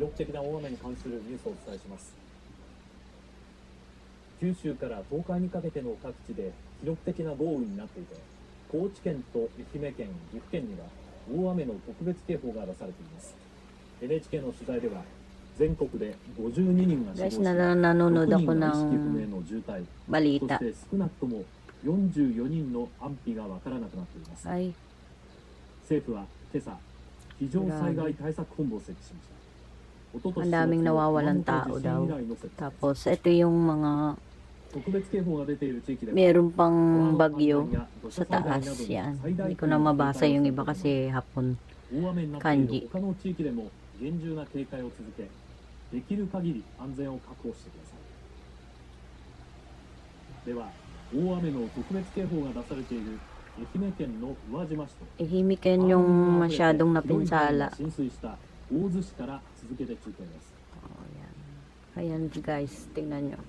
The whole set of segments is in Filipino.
記録的な大雨に関するニュースをお伝えします。九州から東海にかけての各地で記録的な豪雨になっていて、高知県と愛媛県、岐阜県には大雨の特別警報が出されています。NHK の取材では全国で52人が死亡し、nanonood ako 6人が意識不 ng 明の重体、そ balita. して少なくとも44人の安否がわからなくなっています。 Ay, 政府は今朝、非常災害対策本部を設置しました。 ang daming nawawalan tao daw. Tapos, ito yung mga 特別警報が出ている地域では meron pang bagyo sa taas yan. Hindi ko na mabasa yung iba kasi hapon. 大雨になっている他の地域でも厳重な警戒を続け、できる限り安全を確保してください。では、大雨の特別警報が出されている愛媛県の宇和島市と Ihimikin yung masyadong napinsala. 浸水した大洲市から続けて中継です。 Ayan guys, tingnan nyo.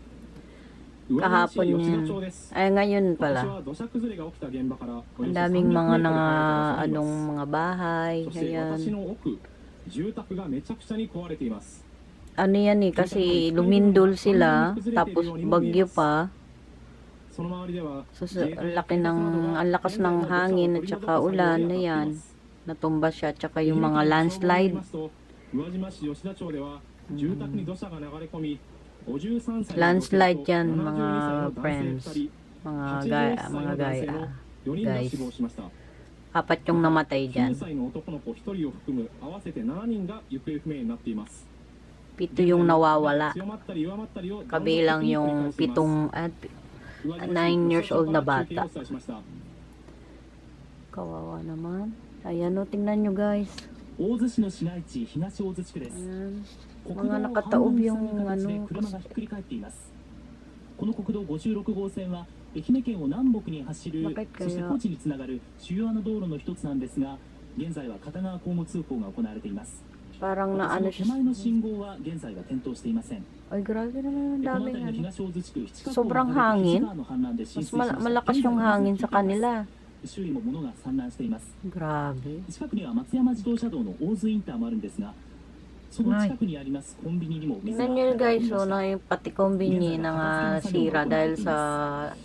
Kahapon yan. Ay, ngayon pala. Ang daming mga mga bahay. Ayan. Ano yan eh, kasi lumindol sila, tapos bagyo pa. So, ang lakas ng hangin at saka ulan na yan. Natumba siya, at saka yung mga landslide. Landslide yan, mga friends, mga guys. Apat yung namatay dyan. 7 yung nawawala. Kabilang yung 9 years old na bata. Kawawa naman. Ayan o, tingnan nyo guys. Ayan. Mga nakataob yung ano. この国道56号線は愛媛県を南北に走る、そして高知につながる主要な道路の一つなんですが、現在は片側交互通行が行われています。 Parang na ano siya. 手前の信号は現在は点灯していません。 Ay, grabe naman yung daming ano. Sobrang Sobrang hangin. Mas malakas yung hangin sa kanila. 周囲も物が散乱しています。 Grabe. 近くには松山自動車道の大津インターもあるんですが、その近くにありますコンビニにも水が Tingnan nyo guys, so, na yung pati kombini na sira dahil sa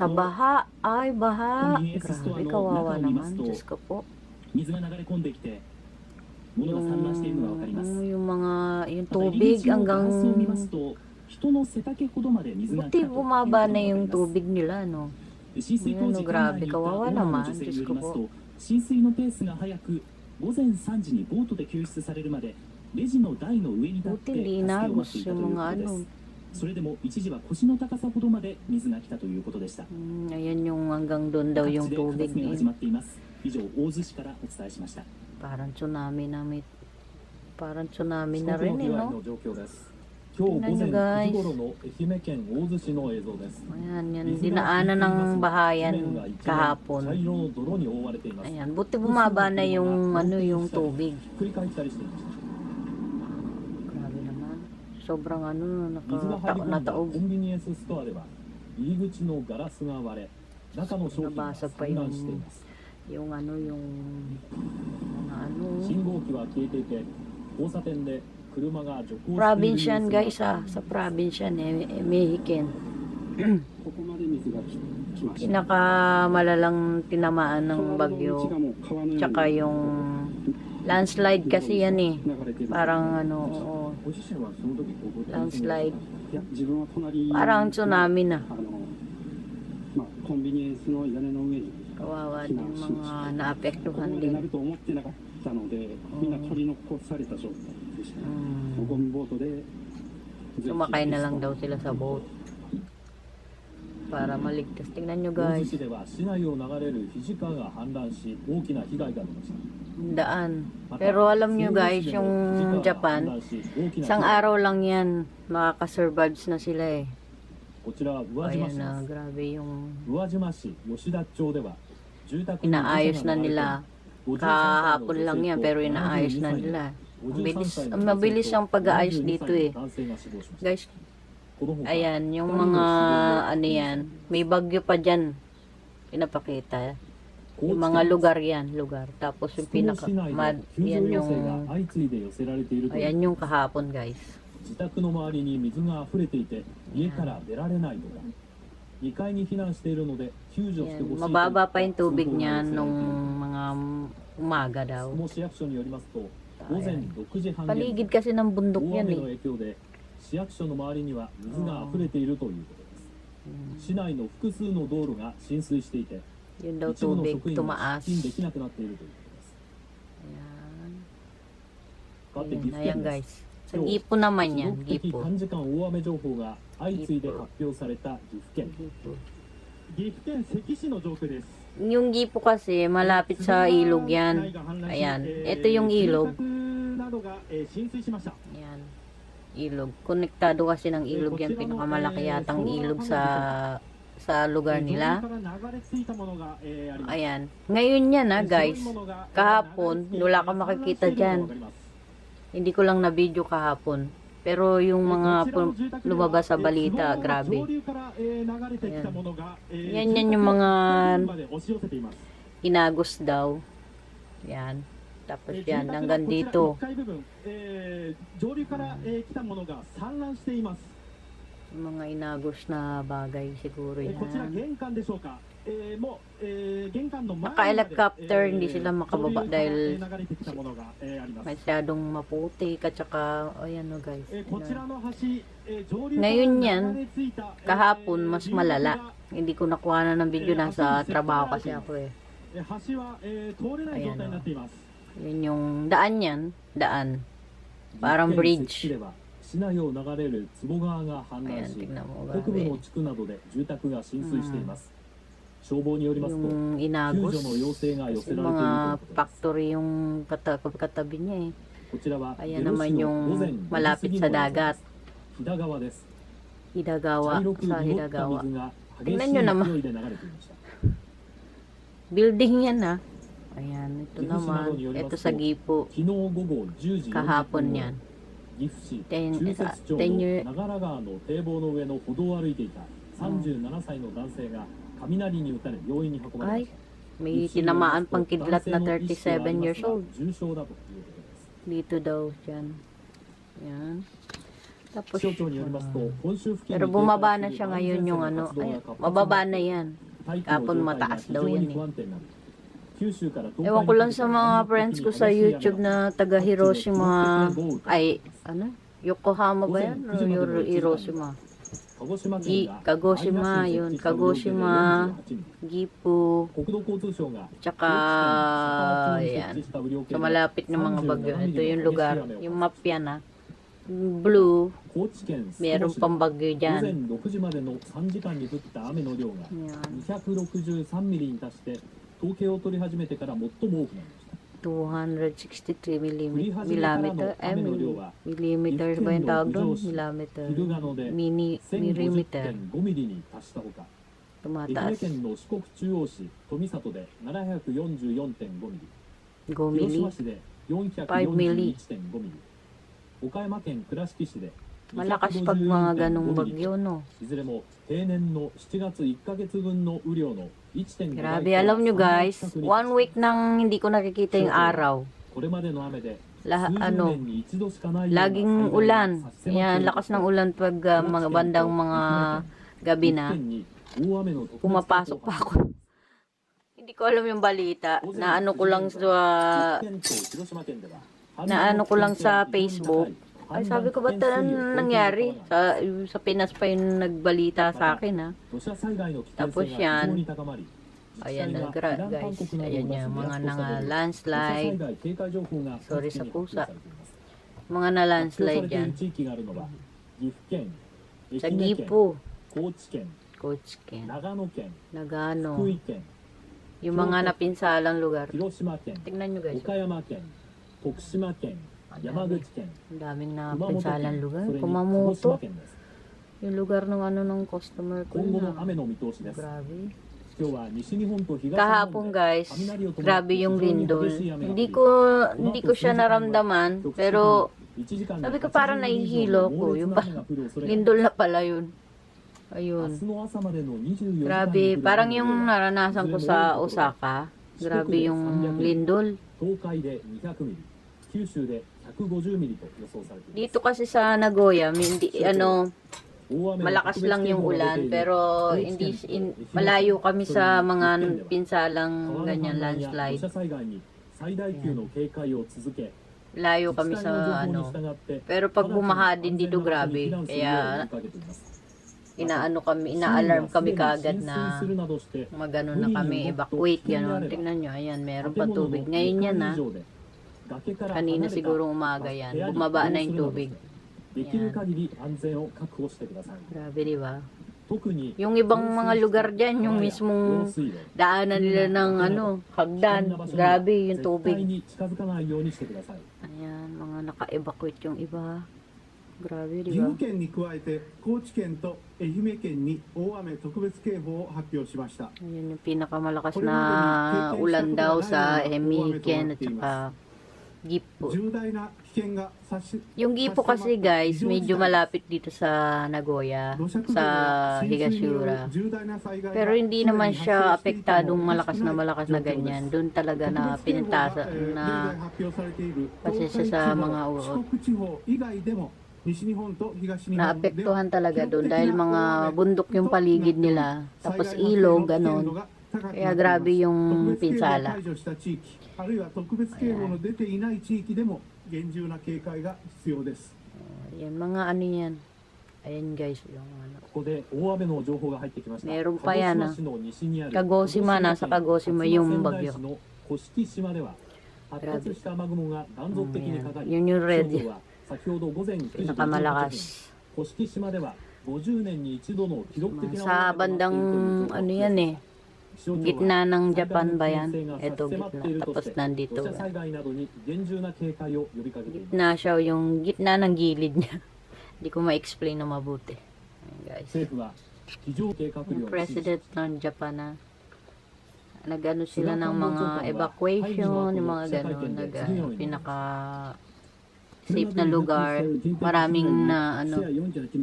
baha. Ay, baha. Grabe, kawawa naman. Diyos ko po. 水が流れ込んできて物が散乱しているのがわかります。 yung tubig hanggang 人の背丈ほどまで水が来た buti bumaba na yung tubig nila, no? 浸水当時、grabe, kawawa naman. 浸水のペースが速く、午前3時にボートで救出されるまでレジの台の上に立って助けを待っていたということです。それでも一時は腰の高さほどまで水が来たということでした。 Ayan yung hanggang doon daw yung tubig. 各地で片付けが始まっています。以上、大洲市からお伝えしました。 Parang tsunami na rin eh, no? 今日午前9時頃の愛媛県大洲市の映像です。 Ayan, yan. Dinaanan ng bahayan kahapon. Ayan, buti bumaba na yung yung tubig. Grabe naman. Sobrang nataob. コンビニエンスストアでは入り口のガラスが割れ、中の商品が散乱しています。 yung 信号機は消えていて、交差点で province yan guys sa province yan Mexican. Pinakamalalang tinamaan ng bagyo tsaka yung landslide kasi yan eh, parang landslide, parang tsunami na. Kawawa din mga naapektuhan din. Sumakay na lang daw sila sa boat para maligtas. Tingnan nyo guys, daan. Pero alam nyo guys, yung Japan, isang araw lang yan makakasurvives na sila eh. Ayan na, grabe yung inaayos na nila. Kahapon lang yan, pero inaayos na nila. Mabilis ang pag-aayos dito eh. Guys, ayan, yung mga yan, may bagyo pa dyan. Pinapakita. Yung mga lugar yan, lugar. Tapos yung yan yung, ayan yung kahapon guys. 自宅の周りに水が溢れていて家から出られないとか2階に避難しているので救助してほしいと Mababa pa yung tubig niya nung mga umaga daw. その市役所によりますと午前6時半現在 Paligid kasi ng bundok 大 yan 雨の eh. 影響で市役所の周りには水が溢れているということです。市内の複数の道路が浸水していて Yun daw 一部の tubig 職員が tumaas. 出勤できなくなっているということです。 Ayan. 変わって岐 Ayan, 阜 ayan 県で guys. す。 Sa Gipo naman 記 yan, 録的 Gipo. 短時間大雨情報が相次いで発表された岐阜県。 Gipo. 岐阜県関市の上空です。 Yung Gipo kasi malapit sa ilog yan. Ayan. Ito yung ilog. などが浸水しました。 Ayan. Ilog. Konektado kasi ng ilog yan. Pinakamalaki yatang ilog sa lugar nila. Ayan. Ngayon yan ha guys. Kahapon, wala ka makikita dyan. Hindi ko lang na video kahapon. Pero yung mga lumabas sa balita, grabe. Ayan. Yan yung mga inagos daw. Yan. Tapos yan, hanggang dito. Yung mga inagos na bagay siguro yan. Naka-helicopter, hindi sila makababa dahil masyadong maputi at saka, ayan o guys. Ngayon yan, kahapon mas malala. Hindi ko nakuha na ng video, nasa trabaho kasi ako eh. Ayan o. Yun yung daan yan, daan. Parang bridge. 市内を流れる坪川が氾濫し、北部の地区などで住宅が浸水しています。消防によりますと、救助の要請が寄せられているということです。mga factory yung katabi niya eh. こちらは Ayan naman yung malapit sa dagat. 飛騨川です。 Hidagawa, 茶色く sa 濁った Hidagawa. 水が激しい Tingnan nyo naman. 勢いで流れていました。 Building yan ha. Ayan, ito 岐阜市など naman. によりま Ito すと、 sa Gipo. 昨日午後10時40 Kahapon 分 yan. 岐阜市10中節町の 10 year- 長良川の堤防の上の歩道を歩いていた37歳の男性が雷に打たれ病院に運ばれま Ay, した。 may tinamaan pang kidlat na 37 years old. 重傷だということです。 Dito daw dyan. Ayan. Tapos, 気象庁によりますと、本州付近に pero bumaba na siya ngayon yung ano. Ay, mababa na yan. 大気の Kapon 状態が mataas 非 daw 常 yan に eh. 不安定になり、九州から東海 Ewan ko lang sa mga friends ko sa YouTube na taga Hiroshima. Ay, ano? Yokohama ba yan? O Hiroshima? Kagoshima, yun. Kagoshima, Gifu, 国土交通省が tsaka, yan. Sa malapit ng mga bagyo. Ito yung lugar. Yung map yan ha. Blue, 高知県宿毛 meron 市で pang bagyo 午前 dyan. 6時までの3時間に降った雨の量が Yan. 263ミリに達して統計を取り始めてから最も多くなりました。 263 millimeter. Millimeter ba yung tawag doon? Millimeter. 昼賀野で Millimeter. 1050.5 ミリに達したほか、愛媛 Tumataas. 県の四国中央市富里で744.5ミリ、 5 広 milli. 島市で441.5ミリ、岡山県倉敷市で Malakas pag mga ganong 254.5 ミリ、 bagyo, no? いずれも平年の7月1ヶ月分の雨量の 1.5 Grabe, alam nyo guys, 1 week nang hindi ko nakikita yung araw. これまでの雨で Ano, laging ulan. Yan, lakas ng ulan pag mga bandang mga gabi na. Pumapasok pa ako. Hindi ko alam yung balita. Naano ko lang sa Facebook. Ay, sabi ko, ba't nangyari? Sa Pinas pa yung nagbalita sa akin, ha? Tapos yan. Ayan na, guys. Ayan yan, mga landslide. Sorry sa pusa. Mga na-landslide yan. Sa Gifu, Kochiken, Nagano, yung mga napinsalang lugar. Tingnan nyo guys. 岡山県、徳島県、山口県、 Ang daming 熊本 napinsalang 県、 lugar. それに鹿児 Kumamoto. 島県です。 Yung lugar ng ano ng customer ko 今後 na. の雨の見通しです。 Grabe. 今日は西日本と東日 Kahapon 本で guys, 雷を伴って grabe yung 非常に lindol. 激しい雨が降 Hindi り、 ko siya naramdaman, pero 1時間に sabi ko parang 80ミリ以 nahihilo 上の ko. 猛烈 Yung な pa, 雨が降る恐れがあります。 lindol na pala yun. 明 Ayun. 日の朝までの24時間に降る Grabe, 雨の parang 量 yung は naranasan ko sa Osaka. Grabe yung lindol. 東海で200ミリ、九州で150ミリと予想されています。 Dito kasi sa Nagoya, hindi, malakas lang yung ulan, pero malayo kami sa mga pinsalang ganyan landslide. 土砂災害に最大級の警戒を続け、 Layo kami sa pero pag bumaha din dito, grabe. Kaya ina-alarm kami kaagad na magano na kami, evacuate, gano'n. Tingnan nyo, ayan, meron pa tubig. Ngayon yan, ha. Kanina siguro umaga yan. Bumaba na yung tubig. Ayan. Grabe, di ba? Yung ibang mga lugar dyan, yung mismong daanan nila ng hagdan. Grabe yung tubig. Ayan, mga naka-evacuate yung iba. Grabe, di 岐 ba? 阜県に加えて高知県と愛媛県に大雨特別警報を発表しました。 Ayan yung pinakamalakas na ulan daw sa Hemiken at saka Gipo. 重大な危険が差し Yung Gipo kasi guys, medyo malapit dito sa Nagoya, sa Higashura. Pero hindi naman siya apektadong malakas na ganyan. Doon talaga na pinintasa na kasi siya sa mga urot. Naapektuhan talaga doon dahil mga bundok yung paligid nila. Tapos ilog, ganon. Kaya grabe yung pinsala. あるいは特別警報の出ていない地域でも厳重な警戒が必要です。 Yan, mga ano yan. Ayan guys, yung ここで大雨の情報が入ってきました。 Meron pa yan, 鹿児島市の西にある Kagosima, nasa Kagosima yung bagyo. の甑島では発達した雨雲が断続的にかかり、 Yun yung red. 気象庁は先ほど午前9時Pinakamalakas. 甑島では50年に一度の記録的な Sa bandang ano yan eh. Gitna ng Japan ba yan? Eto gitna. Tapos nandito. 土砂災害などに厳重な警戒を呼びかけています。 Gitna siya, yung gitna ng gilid niya. Hindi ko ma-explain na mabuti. Ayan guys. 政府は非常計画量 Yung を指示 president ng Japan na nag-ano sila ng mga evacuation, yung mga gano'n, pinaka safe na lugar, maraming na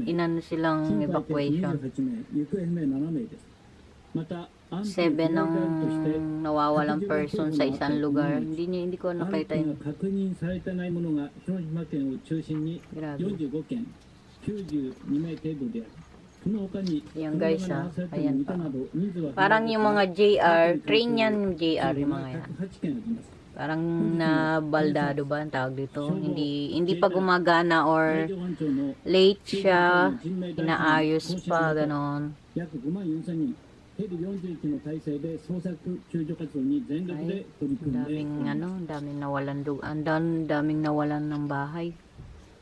inano silang evacuation. 7 ang nawawalang person sa isang lugar. Hindi ko nakita yun. 確認されてないものが広島県を中心に Grabe. 45件、92名程度である。その他に Ayan guys, 車が流されている ayan 歌 pa. など人数は Parang yung mga JR, train yan yung JR, yung mga yan. 108件あります。 Parang na baldado ba ang tawag dito? Hindi pa gumagana or 海上保安庁の late siya, inaayos pa, ganon. 約5万4千人、ヘリ41の体制で捜索救助活動に全力で取り組んでおります。 daming daming nawalan ng bahay.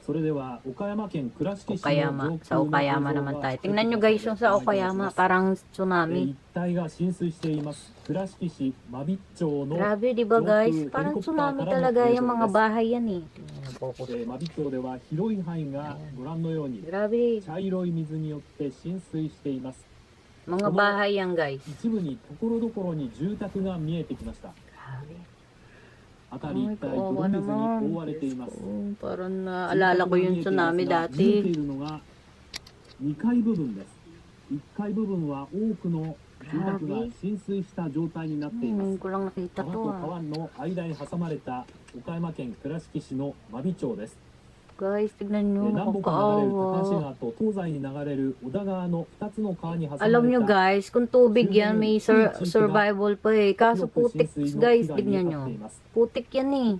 それでは岡山県倉敷市の Okayama, sa Okayama naman tayo. Tingnan nyo guys yung sa Okayama, parang 一 tsunami. 帯が浸水しています倉敷市真備町の Grabe, di ba guys? Parang tsunami talaga yung mga bahay yan eh. Tingnan po ko. 真備町では広い範囲がご覧のように Grabe, 茶色い水によって浸水しています。 mga bahay yan guys. 一部に所々に住宅が見えてきました。 Grabe. 辺り Ay, 一帯 kawawa 泥水に naman. 覆われています。 Oh, parang naalala ko yung tsunami 見えて dati. いるのが2階部分です。1階部分は多くの住宅が浸水した状態になっています。 Ko lang nakita 川 to と ah. 川の間に挟まれた岡山県倉敷市の真備町です。 Guys, tignan nyo,南北に流れる高橋 nakakaawa. 川と東西に流れる小田川の2つの川に挟まれた Alam nyo guys, kung tubig yan, may survival pa eh. Kaso putik guys, tignan nyo. Putik yan eh.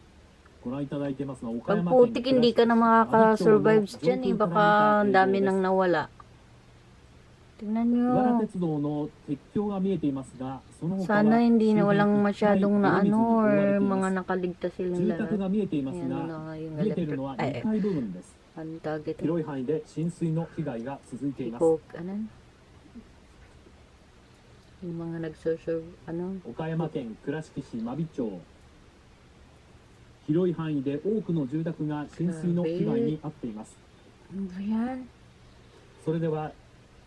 ご覧いただいてますのは岡 Pag 山 putik, 県 hindi ka na makaka-survive 真備町の dyan eh. Baka ang dami nang nawala. Tignan 岩原 nyo. 鉄道の鉄橋が見えていますが、その他は Sana hindi na walang masyadong na 周辺一帯 ano 泥水に覆われ or ています mga nakaligtas silang 住宅 lahat. が見えています Ayan が、 na yung 見えているのは electric. 2階部分です。 Ano tawag ito? 広い範囲で浸水の被害が続いています。 Ano? Yung mga nagsusurv, ano? 岡山県倉敷市真備町。広い範囲で多くの住宅が浸水の被害に遭っています。 Ano ba yan? それでは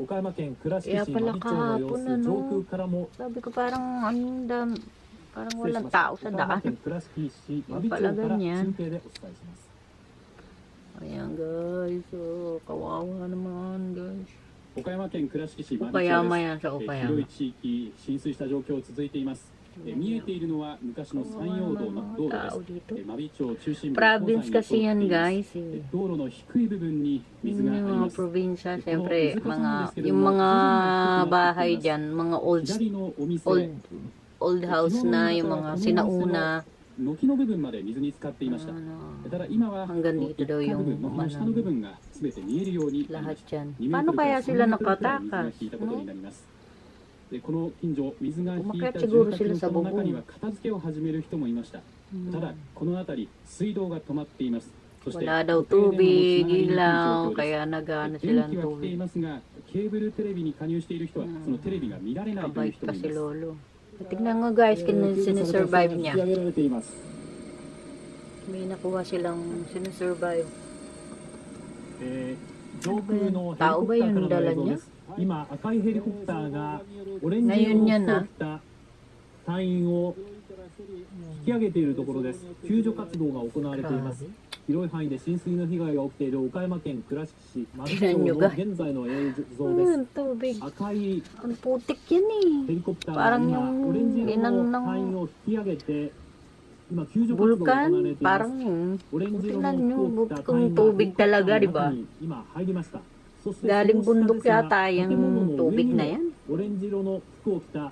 岡山県倉敷市 Kaya 真 pala 備町の様 kahapon 子、 ano? 上空からも Sabi ko parang parang 失礼し walang ました tao sa 岡山 daan. 県倉敷市真備町から Pala ganyan. 中継でお伝えします。 Ayan guys, oh, kawawa naman guys. 岡山県倉敷市真備町 Okayama です。 yan sa 広 Okayama. い地域浸水した状況続いています。見えているのは昔の山陽道の道路です。 Tao dito. 真備町中心部 Province kasi yan, 東西 guys. に通っています。道路の低い部分に水 Yun があり yung ま mga す。 probinsya, siyempre, yung mga bahay dyan, mga 左のお店、 old house na, yung mga sinauna. 軒の部分まで水に浸かっていました。 Ano, ただ今は hanggang dito daw 一角 yung 部軒の下の部分が全て見えるようになりま lahat した。 dyan. 2 Paano メートルから kaya 3 sila メートルくらい水が nakatakas? 引いたことに No? なります。でこの近所、水が引いた Umakyat 住 siguro 宅 sila の sa その中に bubong. は片付けを始める人もいました。ただこの辺り水道が止まっています。そして Wala daw 固定電話も tubig, 繋がりにくい状 ilaw, 況です。 kaya nagano 電 sila 気 ng は来てい tubig. ますが、ケーブルテレビに加入している人はそのテレビが見られないという Kabait 人も pa い si ます。 Lolo. Tignan mo guys, sinisurvive 引き niya. 上げられています。 May nakuha silang sinisurvive. 上空のヘリコプターからの映像です。今、赤いヘリコプターがオレンジ色の服を着た隊員を引き上げているところです。救助活動が行われています。広い範囲で浸水の被害が起きている岡山県倉敷市真備町の現在の映像です。 Tubig. 赤い Ang putik yan ヘ eh. リコプターが Parang 今 yung オレンジ色 inang の ng 隊員を引き上げて今救助活動が行われて Vulkan. います。 Parang yung オレンジ色の tingnan nyo, 服を着た buti 隊員 kong が tubig talaga, di ba? 今入りました。そして Galing その下 bundok ですが yata 建 yung 物の上 tubig に na も yan. オレンジ色の服を着た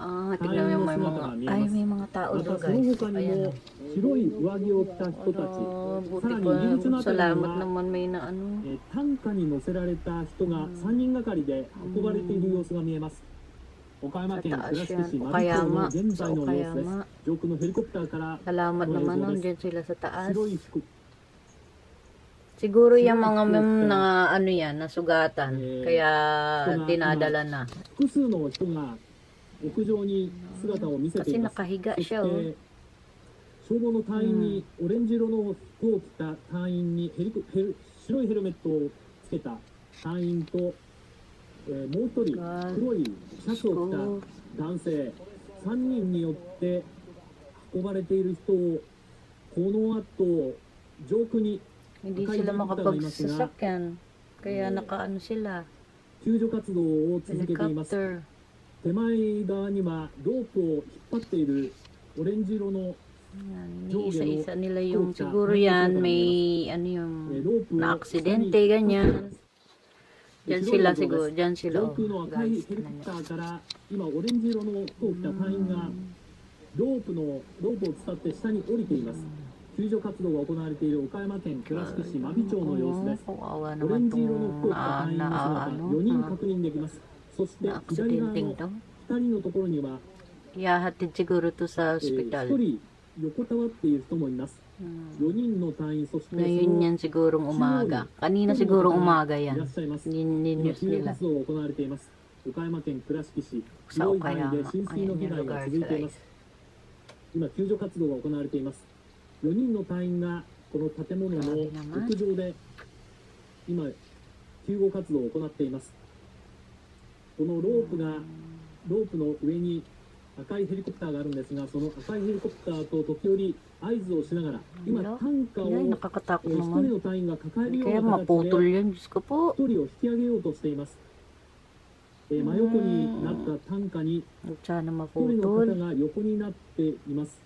Ah, tignan mo may mga, ay may mga tao ま daw たその guys. 他に Ayan. も白い上着を着た人たち、 Buti さらに入り口の pa, あたりに salamat は naman may na ano. 担架に乗せられた人が3人がかりで運ばれている様子が見えます。岡山県倉敷市真備町の現在の様子です。上空のヘリコプターから Salamat naman nun, dyan sila sa taas. 白い服 Siguro yung mga na ano yan, nasugatan. Kaya dinadala na. 複数の人が屋上に姿を見せてい Kasi ます。 nakahiga そし siya oh. て消防の隊員にオレンジ色の服を着た隊員に白いヘルメットをつけた隊員と、もう一人黒いシャツを着た男性3人によって運ばれている人をこの後上空に Hindi sila makapagsasakyan. Kaya nakaano sila. 救助活動を続けています。 Helicopter. 手前側にはロープを引っ張っているオレンジ色の Yan, isa-isa nila yung siguro yan may ano yung na-aksidente ganyan. Diyan sila siguro, diyan sila 上空の赤いヘリコプターから今オレンジ色の服を着た隊員がロープを伝って下に降りています。救助活動が行われている岡山県倉敷市真備町の様子です。オレンジ色の服を着た隊員の姿4人確認できます。そして左側の2人のところには Ihahatid siguro to sa 1 ospital. 人横たわっている人もいます。4人の隊員、そして Ngayon yan sigurong umaga. Kanina sigurong umaga いら yan. っしゃいます。 Ninews 救助 nila. 活動が行われています。岡山県倉敷市、 Sa 広い範囲で Okayama. 浸水の被 Ayan 害 yung が lugar 続いてい guys. ます。今、救助活動が行われています。4人の隊員がこの建物の屋上で今、救護活動を行っています。このロープの上に赤いヘリコプターがあるんですが、その赤いヘリコプターと時折合図をしながら、今、担架をAy, 1 nakakatakot 人 naman. の隊員が抱えるよう Kaya な形 maputol で yan. Diyos ko po. 1人を引き上げようとしています。真横になった担架に Sana 1人の方 maputol. が横になっています。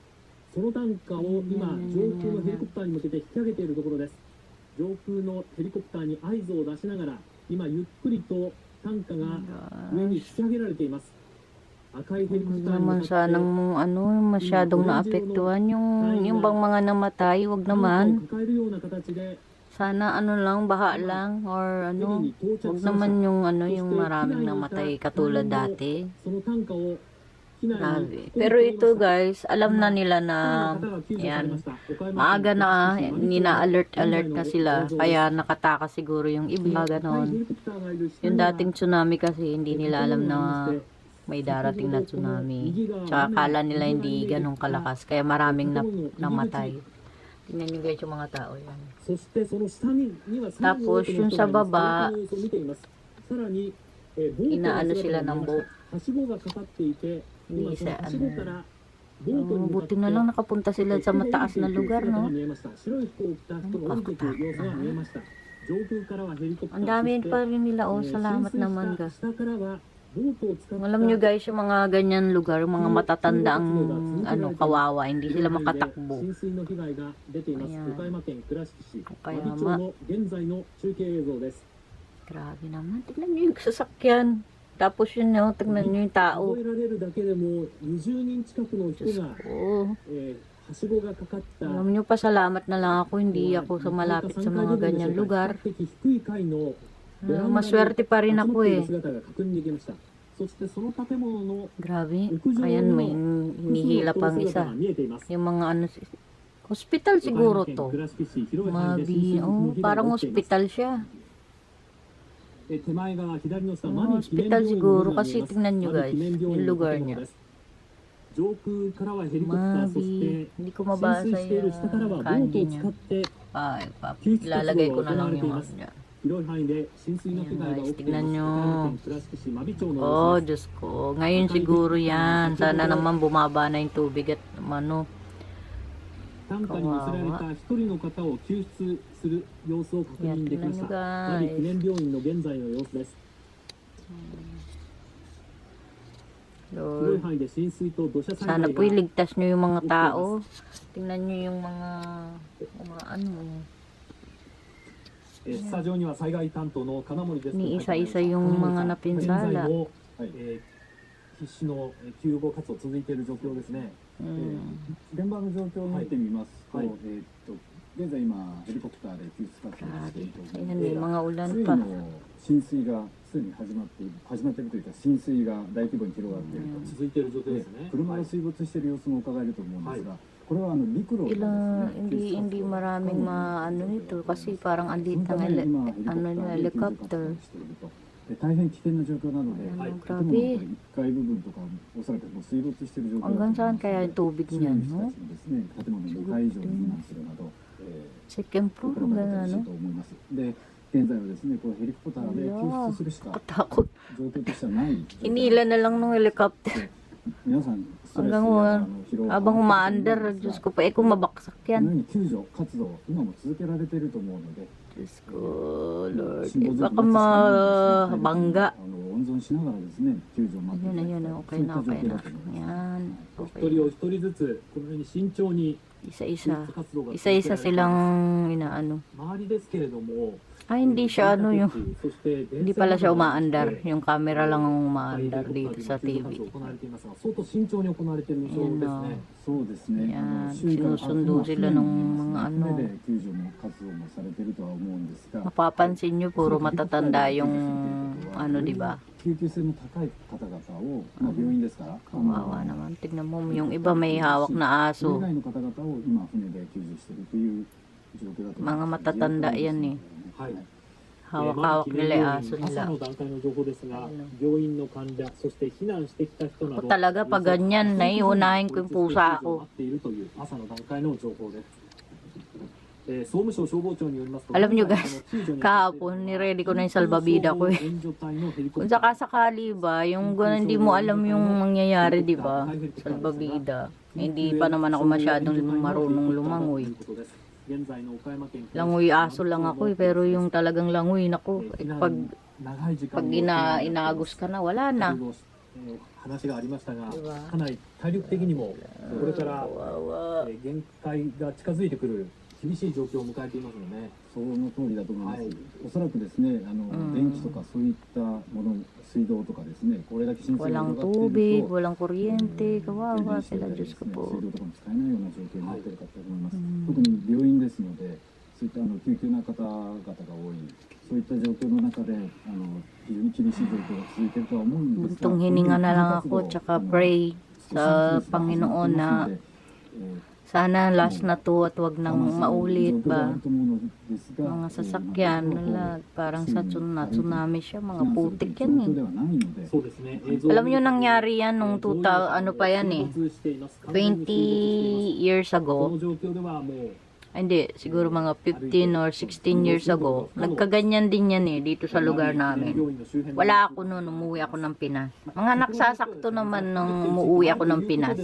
その担架を今、上空のヘリコプターに向けて引き上げているところです。上空のヘリコプターに合図を出しながら、今、ゆっくりと担架が上に引き上げられています。赤いヘリコプターに向 Naman かって sanang ano, masyadong naapektuhan yung bang mga namatay, wag 担架を naman. 抱えるような形で Sana ano lang, baha lang or ヘリ ano, に到着 wag しました。 naman yung ano, yung maraming namatay katulad dati. その担架を機内 Grabe. に Pero ito guys, alam na nila na yan, maaga na nina-alert na sila, kaya nakataka siguro yung iba, ganon. Yung dating tsunami kasi hindi nila alam na may darating na tsunami. Tsaka akala nila hindi ganun kalakas, kaya maraming namatay. Tingnan nyo guys yung mga tao yan. Tapos yung sa baba, inaano sila ng boat. Hindi sa ano. Buti na lang nakapunta sila sa mataas na lugar, no? Ang dami pa rin nila, oh. Salamat naman, guys. Alam nyo guys, yung mga ganyan lugar, yung mga matatanda ang kawawa, hindi sila makatakbo. Kaya grabe naman. Tignan nyo yung sasakyan. Tapos yun, tignan nyo yung tao. Diyos ko. Alam nyo, pasalamat na lang ako, hindi ako sa malapit sa mga ganyan lugar. Maswerte pa rin ako eh. Grabe. Ayan, may hinihila pang isa. Yung mga hospital siguro to. Parang hospital siya. Hospital siguro kasi tingnan nyo guys, yung lugar niya. Hindi ko mabasa yung kanji niya. Ilalagay ko na lang yung niya. Ayan guys, tignan nyo. Oh, Diyos ko. Ngayon siguro yan. Sana naman bumaba na yung tubig at kawawa. Yan, tignan nyo guys. Lord, sana po iligtas nyo yung mga tao. Tingnan nyo yung mga Iniisa-isa yung mga napinsala. 必死の救護活動続いている状況ですね。現場の状況を見てみますと、現在今ヘリコプターで救出活動をしていると思うので、水の浸水がすでに始まっているというか、浸水が大規模に広がっていると、続いている状況ですね。車が水没している様子も伺えると思うんですが、これは陸路hindi maraming nito kasi parang andit ng helicopter. 大変危険な状況なので、建物の1階部分とかおそらくもう水没している状況だと思います。 Hanggang saan kaya yung tubig niyan, no? 建物の2階以上に避難するなど、second floor hanggang ano? で、現在はですね、こうヘリコプターで救出するしか Katakot. 状況としてはない。 Hinila na lang ng helicopter. 皆さんストレスや Hanggang habang umaandar, Diyos ko pa, kung mabaksak このよ yan. うに救助活動今も続けられていると思うので、 Diyos ko, Lord. Baka mabangga. 温存しながらですね、救助を待っていただきたい。 Ayun, okay na, okay na. Yan. お一人お一人ずつこのように慎重に Isa-isa. Isa-isa silang inaano. 周りですけれども、 Hindi siya yung そして hindi pala siya umaandar. Yung camera lang ang umaandar dito sa TV. 行われていますが、相当慎重に行われている印象ですね。そうですね。 Yan, sinusundo sila ng mga ano. で救助も活動もされているとは思うんですが、 Mapapansin nyo, puro matatanda yung di ba? 救急性の高い方々を、病院ですから、 Kawawa naman. Tignan mo, yung iba may hawak na それ aso. 以外の方々を今船で救助しているという状況だと思います。 Mga matatanda yan eh. はい。 Hawak-hawak nila yung aso 朝 nila. の段階の情報ですが、病院の患者、そして避難してきた人な Ako ど、 talaga, pag ganyan, naiunahin ko yung pusa ko. っているという朝の段階の情報です。総務省消防庁によりますと、 Alam nyo guys, kahapon, niready ko na yung salbabida ko eh. Kung sakasakali ba, yung gano'n hindi mo alam yung mangyayari, di ba? Salbabida. Hindi pa naman ako masyadong marunong lumangoy. Langoy aso lang ako eh, pero yung talagang langoy, nako, pag inagos ka na, wala na. 話がありましたが、かなり体力的にもこれから限界が近づいてくる厳しい状況を迎えていますよね。その通りだと思います。おそらくですね、電気とかそういったもの、水道とかですね、これだけ浸水が Walang 広がってい tubig, ると、 walang kuryente, kawawa sila, Diyos ko po. 水道とかも使えないような状況になっているかと思います。特に病院ですので、そういった救急な方々が多い、そういった状況の中で、非常に厳しい状況が続いているとは思うんですが、 Buntong hininga na lang ako, tsaka pray sa Panginoon na sana last na to at wag nang maulit ba. Mga sasakyan, parang sa tsunami siya, mga putik yan eh. そうですね。 Alam nyo nangyari yan nung 2000, ano pa yan eh, 20 years こ ago. の状況ではもう Hindi, siguro mga 15 or 16 years ago, nagkaganyan din yan eh, dito sa lugar namin. Wala ako noon, umuwi ako ng Pinas. Mga nagsasakto naman nung umuwi ako ng Pinas.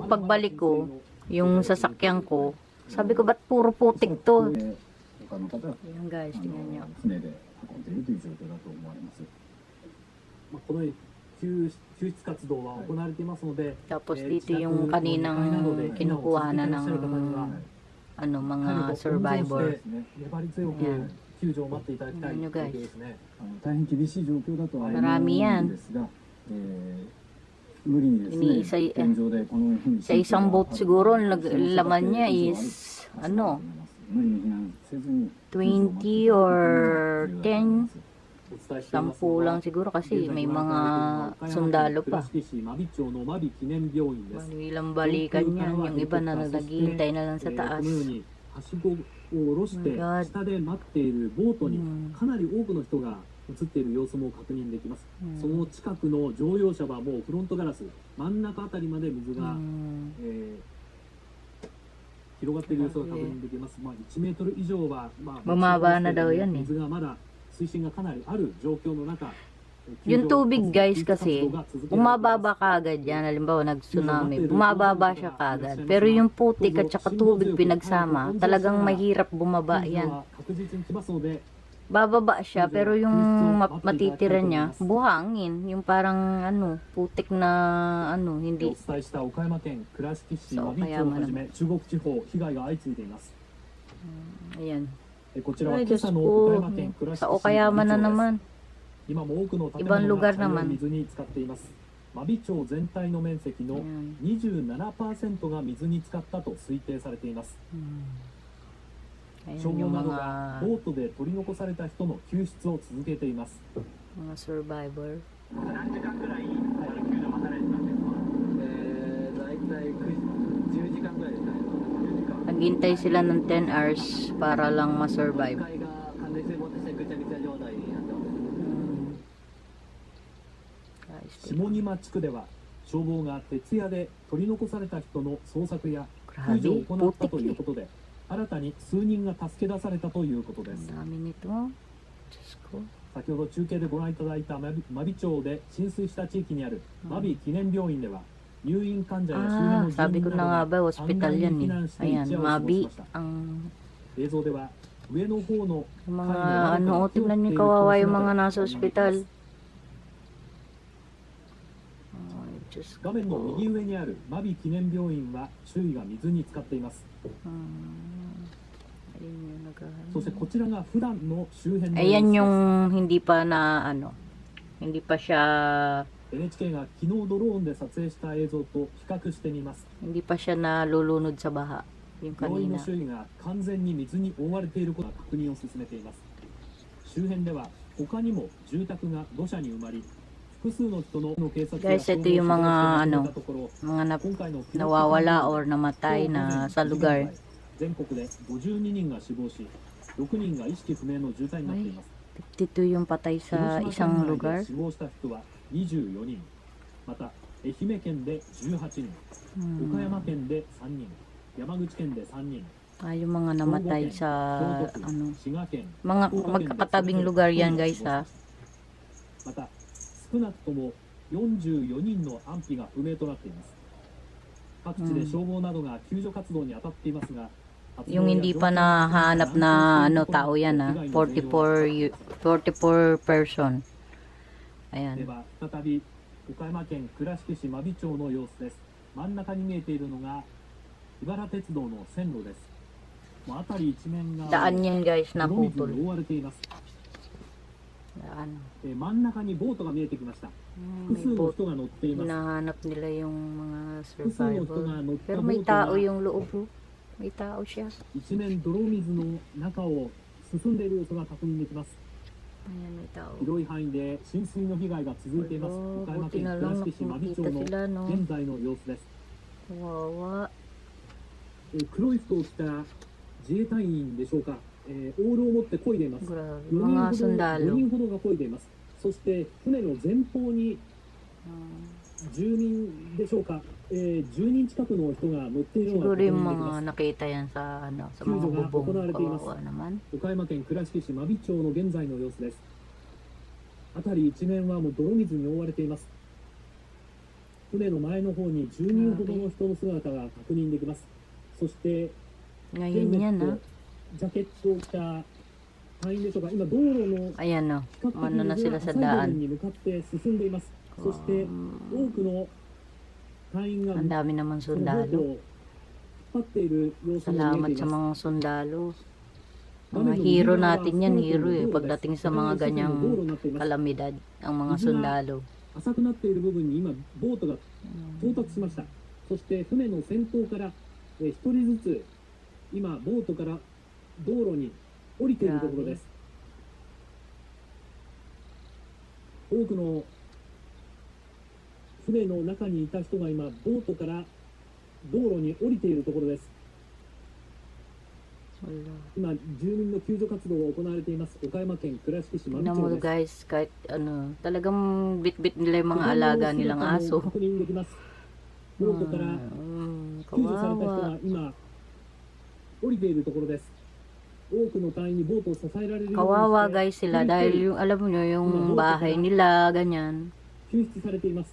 Pagbalik ko, yung sasakyan ko, sabi ko, ba't puro putik to? 他の方は Ayan guys, tingnan nyo. 船で運んでいるという状況だと思われます。このように救出活動は行われていますので、 Tapos dito yung kaninang kinukuha na ng mga survivor. 粘り強く救助を待っていただきたい状況ですね。大変厳しい状況だとは思Marami う yan. んですが、無理にですね、現状でこのふうに Sa isang boat siguro, laman niya is, 無理に避難せずに 20 or 10, お伝えしていますの10は lang siguro kasi may mga sundalo pa. 倉敷市真備町の真備記念病院です。 Ilang balikan yan, yung iba na naghihintay na lang sa こ taas. のようにはしごを下ろして Oh my God. 下で待っているボートにかなり多くの人が映っている様子も確認できます。その近くの乗用車はもうフロントガラス真ん中あたりまで水が、広がっている様子が確認できます。1メートル以上は、Bumaba na daw yan eh. 水がまだ水深がかなりある状況の中、 Yung tubig guys kasi, bumababa kaagad yan. Halimbawa nag-tsunami, bumababa siya kaagad. Pero yung putik at saka tubig pinagsama, talagang mahirap bumaba yan. Bababa siya, pero yung matitira niya, buhangin. Yung parang putik na hindi. お伝えした岡山県倉敷市真備町をはじめ中国地方被害が相次いでいます。 Ayan. こちらは Ay, 今 Diyos 朝の ko. 岡山県倉敷市 Sa 真 Okayama 備 na 町です。 naman. 今も多くの建 Ibang 物 lugar が茶色い naman. 水に浸かっています。真備町全体の面積の 27% が水に浸かったと推定されています。 Ayan 消防 yung などが mga ボートで取り残された人の救出を続けています。 survivor. 何時間ぐらい救助待たれてたんですか？だいたい10時間ぐらいですかね。 Naghintay sila ng 10 hours para lang ma-survive. 海が完全水没してぐちゃぐちゃ状態になってます。 下仁地区では消防が徹夜で取り残された人の捜索や救助を行ったということで、新たに数人が助け出されたということです。 Ang dami nito. Diyos ko. 先ほど中継でご覧いただいた真備町で浸水した地域にある真備記念病院では入院患者や周辺の住 Sabi 民 ko な na ど nga が ba, hospital 安全 yan に避 eh. 難して一 Ayan, 夜を過ごし Mabi. ました。 Ang 映像では上の方の mga tingnan niyo kawawa yung mga nasa ospital. Ay, Diyos 画面の ko. 右上にある真備記念病院は周囲が水に浸かっています。 Ayun yung naghahanap. そしてこちらが普段の周辺の Ayan 様 yung hindi pa na hindi pa siya 子です。NHK が昨日ドローンで撮影した映像と比較してみます。 hindi pa siya nalulunod sa baha. Yung 病院の kanina. 周囲が完全に水に覆われていることが確認を進めています。周辺では他にも住宅が土砂に埋まり、複数の人の警察や Guys, ito yung mga 消防ところ mga 今回の記録的な nawawala or namatay na sa lugar. 全国で52人が死亡し、6人が意識不明の重体になっています。 Dito yung patay sa 広島 isang 県内で lugar. 死亡した人は24人、また愛媛県で18人、岡山県で3人、山口県で3人、 Yung mga namatay sa 京都府、滋賀県、 mga magkakatabing lugar yan guys ha. また少なくとも44人の安否が不明となっています。各地で消防などが救助活動に当たっていますが、 Yung hindi pa nahanap na tao yan ha. 44 person. で Ayan. は再び岡山県倉敷市真備町の様子です。真ん中に見えているのが茨鉄道の線路です。もう辺り一面が Daan yan guys, 泥水 naputol. に覆われています。 Daan. 真ん中にボートが見えてきました。複 May 数の boat. 人が乗っています。 Hinahanap nila yung mga 複数の人 survivor. が乗った Pero ボ may ートが tao yung loob. May tao siya. 一面泥水の中を進んでいる様子が確認できます。 Ayan, may tao. 広い範囲で浸水の被害が続いています。岡山県倉敷市真備町の現在の様子です。 Kawawa. 黒い服を着た自衛隊員でしょうか、オールを持って漕いでいます。 Grabe. 5 Mga 人 sundalo. ほどが漕いでいます。そして船の前方に住民でしょうか、10人近くの人が乗っているのが Siguro 確 yung 認できま mga す。 nakita yan sa sa mga救助が bubong. 行われています。 Kawawa naman. 岡山県倉敷市真備町の現在の様子です。辺り一面はもう泥水に覆われています。船の前の方に10人ほどの人の姿が確認できます。そしてヘル Ngayon メ yan ッ ha. ト、ジャケットを着た隊員でしょうか、今道路の Ayan o. 比較的 Ano na に sila 浅 sa い部分 daan. に向かって進んでいます。そして多くの隊員が Ang dami naman そのボート sundalo. を引っ張っている様子も Salamat 見えて sa います。 mga sundalo. 画面 Mga の hero 右側は natin スト yan, レート hero の eh. 道路です。 Pagdating sa 左 mga 側が道路 ganyang になっています。 kalamidad, ang mga sundalo. 浅くなっている部分に今ボートが到達しました。そして船の先頭から一人ずつ今ボートから道路に降りているところです。多くの船の中にいた人が今ボートから道路に降りているところです。 Wala. 今住民の救助活動が行われています岡山県倉敷市真備 Tingnan mo 町です。 guys, kahit ano, talagang bit-bit nila yung mga alaga nilang aso. 確認できます。ボートから 救助された人 Kawawa. が今降りているところです。多くの隊員にボートを支えられるように Kawawa して guys sila dahil yung alam mo nyo yung bahay nila ganyan. 救出されています。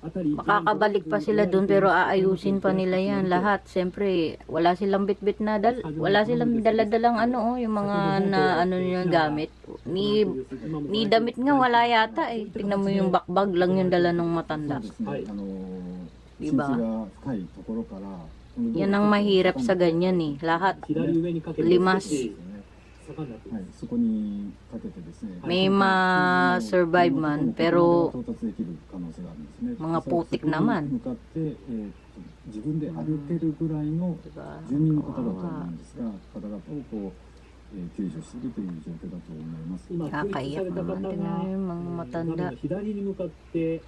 辺り Makakabalik pa sila dun pero aayusin pa nila yan lahat. Siyempre, wala silang bit-bit na wala silang dala-dalang ano yung mga na ano yung gamit. Ni damit nga wala yata eh. Tingnan mo yung bakbag lang yung dala ng matanda. そうですね。浸 Diba? 水が深いところから。 Yan ang mahirap sa ganyan eh. Lahat 左上にかけて limas. 坂になっていま はい す。、そこにかけてですね。 May ma-survive man pero 到達できる可能性があるんですね。 mga putik naman. 向かって自分で歩けるぐらいの diba? 住民の方だと思うんですが、方々をこう救助しているという状況だと思います。今救出さ Kakaiyak れた方 naman が din na yung mga 画面 matanda. の左に向かって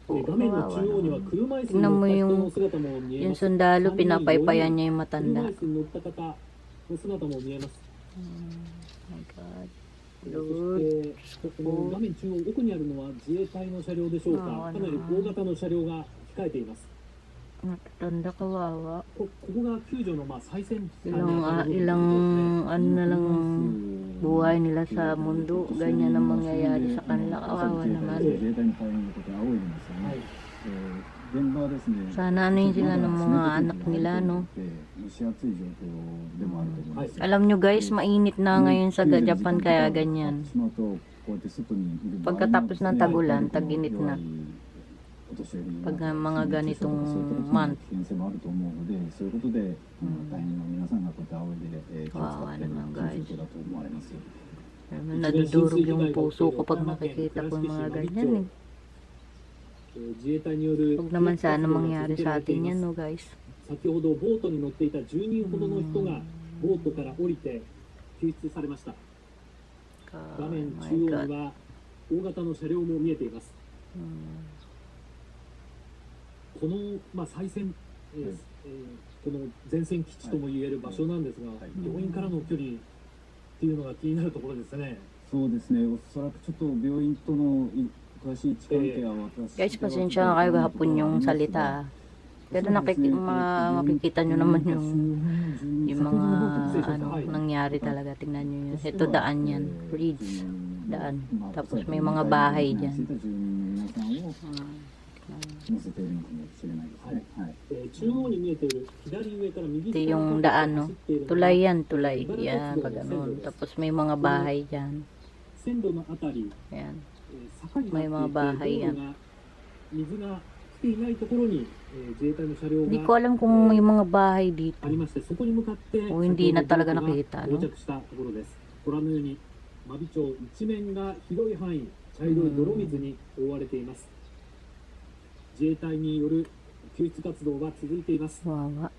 Po, 画面の kawawa 中央には naman. 車椅子に Tingnan 乗 mo った人 yung の姿も見え Yung ます。 sundalo, pinapaypayan niya yung 車 matanda. 椅子に乗った方の姿も見えます。 Oh my God. そ Lord. してこの画面中央奥にあるのは自衛隊の車両でしょうか。かなり大型の車両が控えています。 Matanda, kawawa. ここが救助の最先端 Ilang ano na lang buhay nila sa mundo. Ganyan ang mangyayari sa kanila. Kawawa 自 naman. 衛隊の隊員のことが多いんですよね。現場はですね。 Sana ano yun sila ng mga anak nila, no? 蒸し暑い状況でもあると思います。 Alam nyo guys, mainit na ngayon sa Japan kaya ganyan. Pagkatapos ng tagulan, tag-init na. Pag mga ganitong month. Kawawa naman guys. Nadudurog yung puso ko pag nakikita ko yung mga ganyan eh. 自衛隊による Huwag naman sana mangyari sa atin yan, no guys. 先ほどボートに乗っていた10人ほどの人がボートから降りて救出されました。画 Oh 面 my 中央 God. には大型の車両も見えています。この、最先、この前線基地ともいえる場所なんですが、病院からの距離っていうのが気になるところですね。そうですね。おそらくちょっと病院との詳しい位置関係は私 Guys, pasensya na kayo hapon yung salita. Pero makikita nyo naman yung mga nangyari talaga. Tingnan nyo yun. Ito daan yan. Bridge. Daan. Tapos may mga bahay dyan. 乗せているのかもしれないですね。はい。中央に見えている左上から右 Ito yung daan, no? Tulay yan, tulay. Yan, pag ganun. Tapos may mga bahay dyan. 線路のあたり、 Yan. 坂になっていて May mga bahay 道路が水が来ていないところに、自衛隊の車両 Hindi ko が alam kung may mga bahay dito. ありまして、そこに向かって O hindi na talaga 先ほど nakita, no? 到着したところです。ご覧のように真備町一面が広い範囲茶色い泥水に覆われています。自衛隊による救出活動が続いています。 Wawa.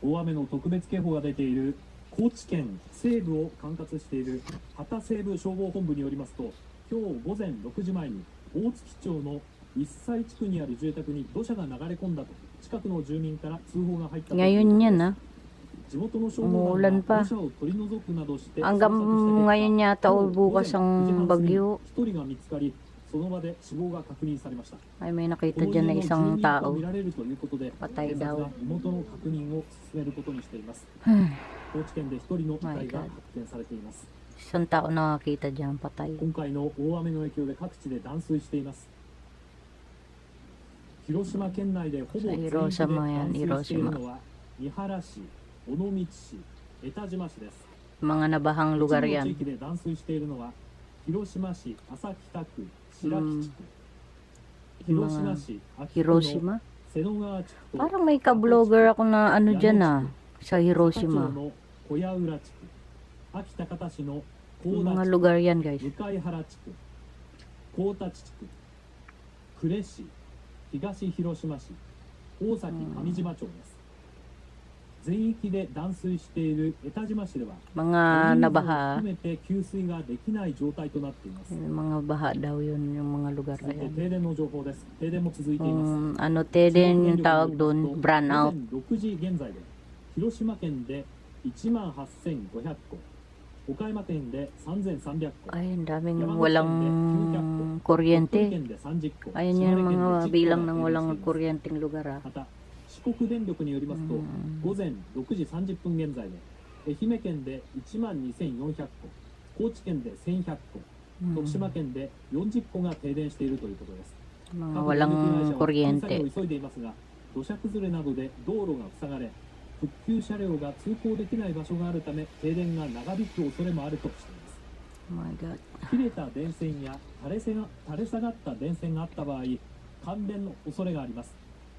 大雨の特別警報が出ている高知県西部を管轄している畑西部消防本部によりますと、今日午前6時前に大月町の一斉地区にある住宅に土砂が流れ込んだと近くの住民から通報が入ったということ Ngayon です。 yan, ha? 地元の消防団 Umuulan が pa. 土砂を取り除くなどして Hanggang ngayon yata o bukas ang bagyo. 1人が見つかり、その場で死亡が確認されました。 Ay, may nakita dyan na isang と tao. 見られるということで、 Patay 警察 daw. は身元の確認を進めることにしています。高知県で1人の遺体が発見されています。 Isang tao nakakita dyan, patay. 今回の大雨の影響で各地で断水しています。広島県内でほぼ全域で断水しているのは三原市、尾道市、江田島市です。 Mga nabahang lugar 一部の yan. 地域で断水しているのは広島市安佐北区、白木地区、広島市安芸区の Hiroshima? 瀬野川地区と Parang may ka-vlogger ako na ano dyan ah, sa 高 Hiroshima. の小屋浦地区、秋田方市の高 Mga 田地区、 lugar yan guys. 向原地区、高田地区、呉市、東広島市、大崎上島町です。全域で断水している江田島市では Mga 水を nabaha. 含めて給水ができない状態となっています。 Mga baha daw yun yung mga lugar 続 na いて yan. 停電の情報です。停電も続いています。 Ano, teden yung tawag doon, brown out. 午前6時現在で広島県で18,500個、岡山県で3,300個、 Ay, ang daming 山口県で walang 900個、鳥取 kuryente. 県で30個、 Ayan 島 yung 根県で mga 10 bilang 個 ng が停電 walang しています。 kuryenteng lugar ah. また四国電力によりますと、午前6時30分現在で愛媛県で12,400個、高知県で1,100個、徳島県で40個が停電しているということです。 Mga 各電力会 walang 社は復旧作業 kuryente. を急いでいますが、土砂崩れなどで道路が塞がれ、復旧車両が通行できない場所があるため、停電が長引く恐れもあるとしています。 Oh my God. 切れた電線や垂れ下がった電線があった場合、感電の恐れがあります。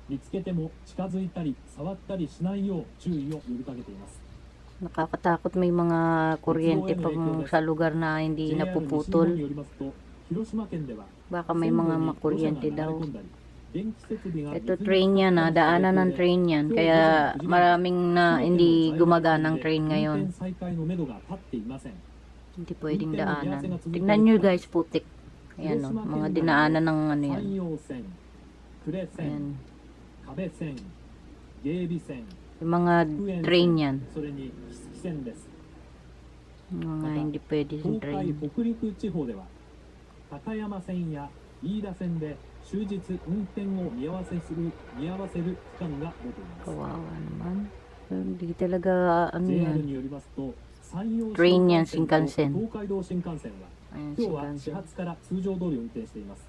見つけても近づいたり触ったりしないよう注意を呼びかけています。 Nakakatakot may mga kuryente pag sa lugar na hindi JR 西日本 napuputol. によりますと、広島県では Baka may mga makuryente daw. 電気設備が Ito train yan ah, daanan ng train yan. Kaya maraming na hindi gumaganang train 運 ngayon. 転再開のめどが立っていません。 Hindi pwedeng daanan. Tignan nyo guys, putik. Ayan o, mga dinaanan ng ano yan. 山陽線、呉線、 Ayan. 壁線、芸備線、 Yung mga 福塩 train 線 yan. それに木線です。 Yung mga hindi pwede sa 東海 train. 北陸地方では高山線や飯田線で終日運転を見合わせる区間が出ています。 Kawawa naman. Hindi talaga ano JR yan. によりますと、山陽 Train yan, 新幹線と Shinkansen. 東海道新幹線は Ayan, 今日は始 Shinkansen. 発から通常通り運転しています。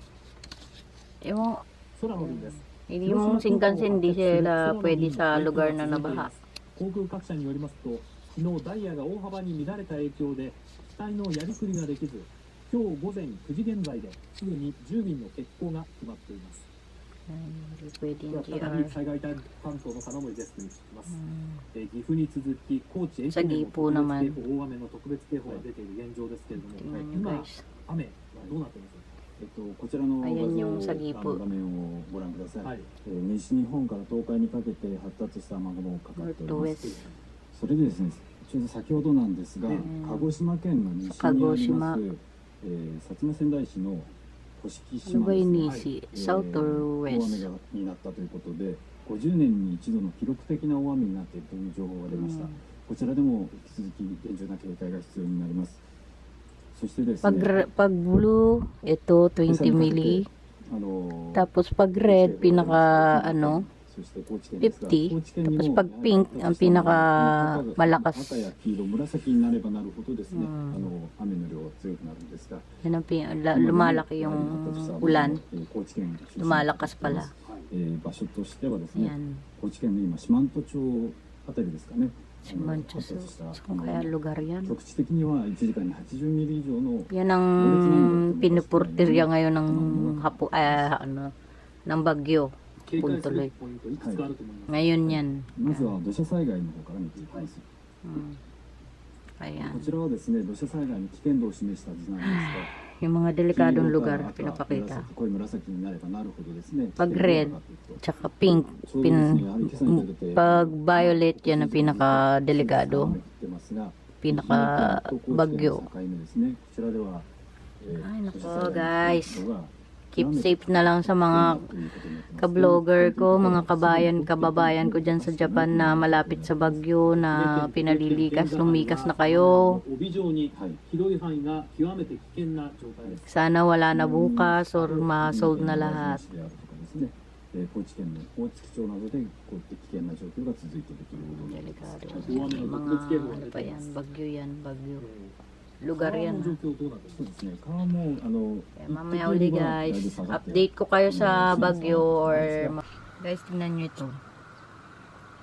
Yung, 空の便です。 yung Shinkansen, hindi sila pwede sa lugar na nabaha. 航空各社によりますと、昨日ダイヤが大幅に乱れた影響で機体のやりくりができず、今日午前9時現在ですぐに10便の欠航が決まっています。 Hindi pwede では yung 再び GR. 災害担当の金森デスクに聞きます。岐阜に続き高知、愛さぎ媛もpo naman. 大雨の特別警報が出ている現状ですけれども、 Tingnan nyo 今 guys. 雨はどうなっていますか。こちらの画 Ayan 像 yung sagipo. 画面をご覧ください、はい。西日本から東海にかけて発達した雨雲がかかっており North ます。 West. それでですね、ちょうど先ほどなんですが、鹿児島県の西にあります、薩摩川内市の甑 Ano 島 ba です yung ね、 Nisi? South or 大雨 West? がになったということで、50年に一度の記録的な大雨になっているという情報が出ました。こちらでも引き続き厳重な警戒が必要になります。そしてですね、 Pag blue, ito 20 milli. あの Tapos pag red, pinaka ano, そして高知県ですが、 50. 高知県にも Tapos pag pink, ang pinaka malakas. 赤や黄色、紫になればなるほどですね、雨の量が強くなるんですが、 Yan ang lumalaki yung ulan. 高知県出身 Lumalakas pala. 場所としてはですね、 Yan. 高知県の今四万十町あたりですかね。 Si Mancho. So, kaya lugar yan. 局地的には1時間に80ミリ以上の Yan ang pinupurtirya ngayon ng ano, ng bagyo. 警戒するポイントいくつかあると思います。 Ngayon yan. まずは土砂災害の方から見ていきます。 Ayan. こちらはですね、土砂災害の危険度を示した図なんですが、 Yung mga delikadong 黄色 lugar から赤、 pinapakita. 紫、濃い紫になればなるほどですね、 Pag 危険 red, 度が上がっていくと tsaka pink, ちょうどですね、やはり今朝にかけて pag violet yan ang pinaka-delikado. 雨降ってますが、 Pinaka-bagyo. 境目ですね。こちらでは、 Ay, nako, 土砂災害の危 guys. 険度が Keep safe na lang sa mga ka-vlogger ko, mga kababayan ko dyan sa Japan na malapit sa bagyo na pinalilikas, lumikas na kayo. 帯状に広い範囲が極めて危険な状態です。 Sana wala na bukas or ma-solve na lahat. 高知県の大月町などでこういった危険な状況が続いているということになります。 Delikado. Mga ano pa yan, bagyo yan, bagyo. lugar yan. 状況どうなんですか？そうですね。川もKaya mamaya uli guys, update ko kayo sa Baguio or guys, tingnan nyo ito.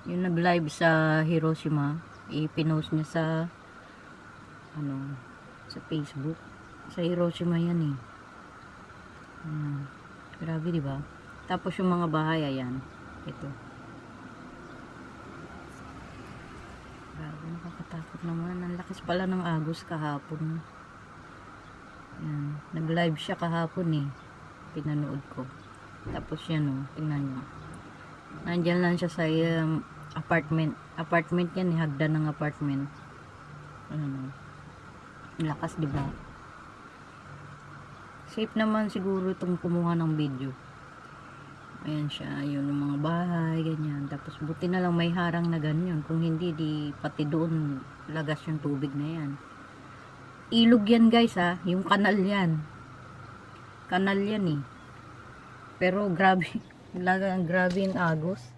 Yung nag-live sa Hiroshima, i-pinost niya sa sa Facebook. Sa Hiroshima yan eh. Grabe diba? Tapos yung mga bahay, ayan. Ito. Grabe, nakakatakot naman. Ang lakas pala ng agos kahapon. Ayan. Nag-live siya kahapon eh. Pinanood ko. Tapos yan oh, tingnan nyo. Nandyan lang siya sa apartment. Apartment yan eh, hagdan ng apartment. Lakas diba? Safe naman siguro itong kumuha ng video. Ayan siya, yun yung mga bahay, ganyan. Tapos buti na lang may harang na ganyan. Kung hindi, di pati doon lagas yung tubig na yan. Ilog yan guys ha, yung kanal yan. Kanal yan eh. Pero grabe, grabe yung agos.